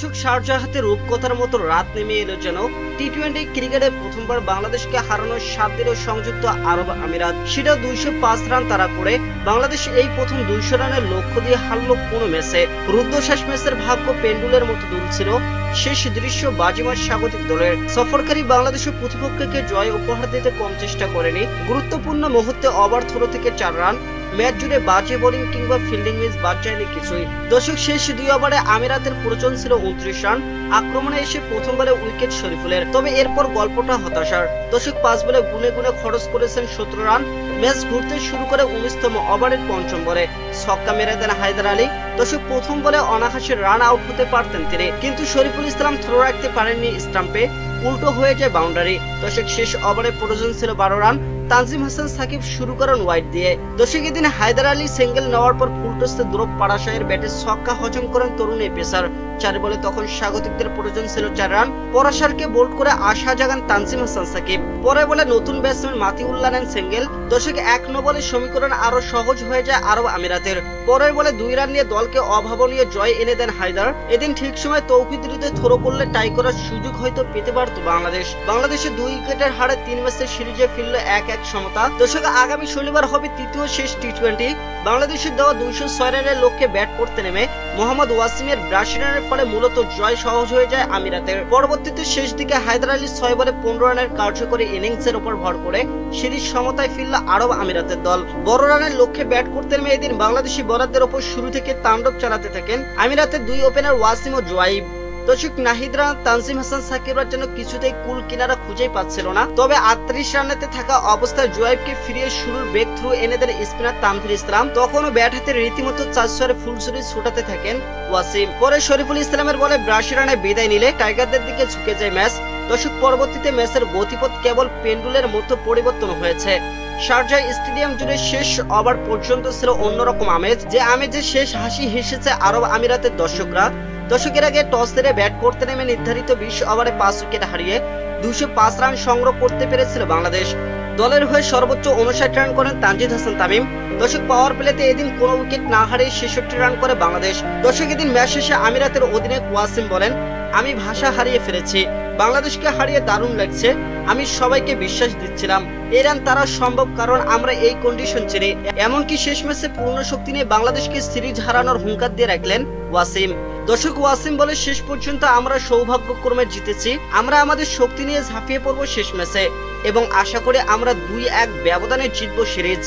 দর্শক শারজাহাতে রূপকথার মতো রাত নেমে এলো যেন টি-20 ক্রিকেটে প্রথমবার বাংলাদেশকে হারানোর 7 দিনের সংযুক্ত আরব আমিরাত, সেটা 205 রান তাড়া করে বাংলাদেশ এই প্রথম 200 রানের লক্ষ্য দিয়ে হারলো কোনো ম্যাচে। রুদ্ধশ্বাস ম্যাচের ভাগ্য পেন্ডুলের মতো দুলছিল। শেষ দৃশ্য বাজিমাত স্বাগতিক দলের। সফরকারী বাংলাদেশের প্রতিপক্ষকে জয় উপহার দিতে কম চেষ্টা করেনি। গুরুত্বপূর্ণ মুহূর্তে ওভার থ্রো থেকে 4 রান, ম্যাচ জুড়ে বাজে বোলিং কিংবা ফিল্ডিং মিস বাদ যায়নি কিছুই। দর্শক শেষ 2 ওভারে আমিরাতের প্রয়োজন ছিল 29 রান। আক্রমণে এসে প্রথমবারে উইকেট শরীফুলের, তবে এরপর গল্পটা হতাশার। দর্শক 5 বলে গুনে গুনে খরচ করেছেন 17 রান। ম্যাচ ঘুরতে শুরু করে 19তম ওভারের পঞ্চম বলে ছক্কা মেরে দেন হায়দার আলী। দর্শক প্রথম বলে অনায়াসে রান আউট হতে পারতেন তিনি, কিন্তু শরীফুল ইসলাম থ্রো রাখতে পারেননি স্টাম্পে, উল্টো হয়ে যায় বাউন্ডারি। দর্শক শেষ ওভারে প্রয়োজন ছিল 12 রান। তানজিম হাসান সাকিব শুরু করেন ওয়াইড দিয়ে। দর্শক এদিন হায়দার আলী সিঙ্গেল নেওয়ার পর ফুলটসে ধ্রুব পাড়াশাহের ব্যাটে ছক্কা হজম করেন তরুণ এই পেসার। 4 বলে তখন স্বাগতিকদের প্রয়োজন ছিল 4 রান। পরাশারকে বোল্ড করে আশা জাগান তানজিম হাসান সাকিব। পরে বলে নতুন ব্যাটসম্যান মাতিউল্লাহ নেন সিঙ্গেল। দর্শক 1 বলে সমীকরণ আরো সহজ হয়ে যায় আরব আমিরাতের। পরের বলে 2 রান নিয়ে দলকে অভাবনীয় জয় এনে দেন হায়দার। এদিন ঠিক সময় তৌফিক হৃদয় থ্রো করলে টাই করার সুযোগ হয়তো পেতে পারত বাংলাদেশ। বাংলাদেশের 2 উইকেটের হারে 3 ম্যাচের সিরিজে ফিরল 1-1 সমতা। দর্শক আগামী শনিবার হবে তৃতীয় শেষ টি-20। বাংলাদেশের দেওয়া 206 রানের লক্ষ্যে ব্যাট করতে নেমে মোহাম্মদ ওয়াসিমের 82 রানের ফলে মূলত জয় সহজ হয়ে যায় আমিরাতের। পরবর্তীতে শেষ দিকে হায়দার আলী 6 বলে 15 রানের কার্যকরী ইনিংসের উপর ভর করে সিরিজ সমতায় ফিরল আরব আমিরাতের দল। বড় রানের লক্ষ্যে ব্যাট করতে নেমে এদিন বাংলাদেশি বোলারদের উপর শুরু থেকে তাণ্ডব চালাতে থাকেন আমিরাতের 2 ওপেনার ওয়াসিম ও জোয়াইব। দর্শক নাহিদ রানা, তানজিম হাসান সাকিবরা যেন কিছুতেই কুল কিনারা খুঁজেই পাচ্ছিল না। তবে 38 রানেতে থাকা অবস্থায় জোয়াইবকে ফিরিয়ে শুরুর ব্রেক থ্রু এনে দেন স্পিনার তানভীর ইসলাম। তখনও ব্যাট হাতে রীতিমতো 4 ফুল সিরিজ ছুটাতে থাকেন ওয়াসিম। পরে শরীফুল ইসলামের বলে 82 রানে বিদায় নিলে টাইগারদের দিকে ঝুঁকে যায় ম্যাচ। দর্শক পরবর্তীতে ম্যাচের গতিপথ কেবল পেন্ডুলের মতো পরিবর্তন হয়েছে। শারজাহ স্টেডিয়াম জুড়ে শেষ ওভার পর্যন্ত ছিল অন্যরকম আমেজ, যে আমেজে শেষ হাসি হেসেছে আরব আমিরাতের দর্শকরা। দর্শকের আগে টস হেরে ব্যাট করতে নেমে নির্ধারিত 20 ওভারে 5 উইকেট হারিয়ে 205 রান সংগ্রহ করতে পেরেছিল বাংলাদেশ। দলের হয়ে সর্বোচ্চ 59 রান করেন তানজিদ হাসান তামিম। দর্শক পাওয়ার প্লেতে এদিন কোনো উইকেট না হারিয়ে 66 রান করে বাংলাদেশ। দর্শক এদিন ম্যাচ শেষে আমিরাতের অধিনায়ক ওয়াসিম বলেন, আমি ভাষা হারিয়ে ফেলেছি, বাংলাদেশকে হারিয়ে দারুণ লাগছে। আমি সবাইকে বিশ্বাস দিচ্ছিলাম এই রান তারা সম্ভব, কারণ আমরা এই কন্ডিশন চিনি। এমনকি শেষ ম্যাচে পূর্ণ শক্তি নিয়ে বাংলাদেশকে সিরিজ হারানোর হুঙ্কার দিয়ে রাখলেন ওয়াসিম। দর্শক ওয়াসিম বলে, শেষ পর্যন্ত আমরা সৌভাগ্যক্রমে জিতেছি। আমরা আমাদের শক্তি নিয়ে ঝাঁপিয়ে পড়বো শেষ ম্যাচে এবং আশা করি আমরা 2-1 ব্যবধানে জিতবো সিরিজ।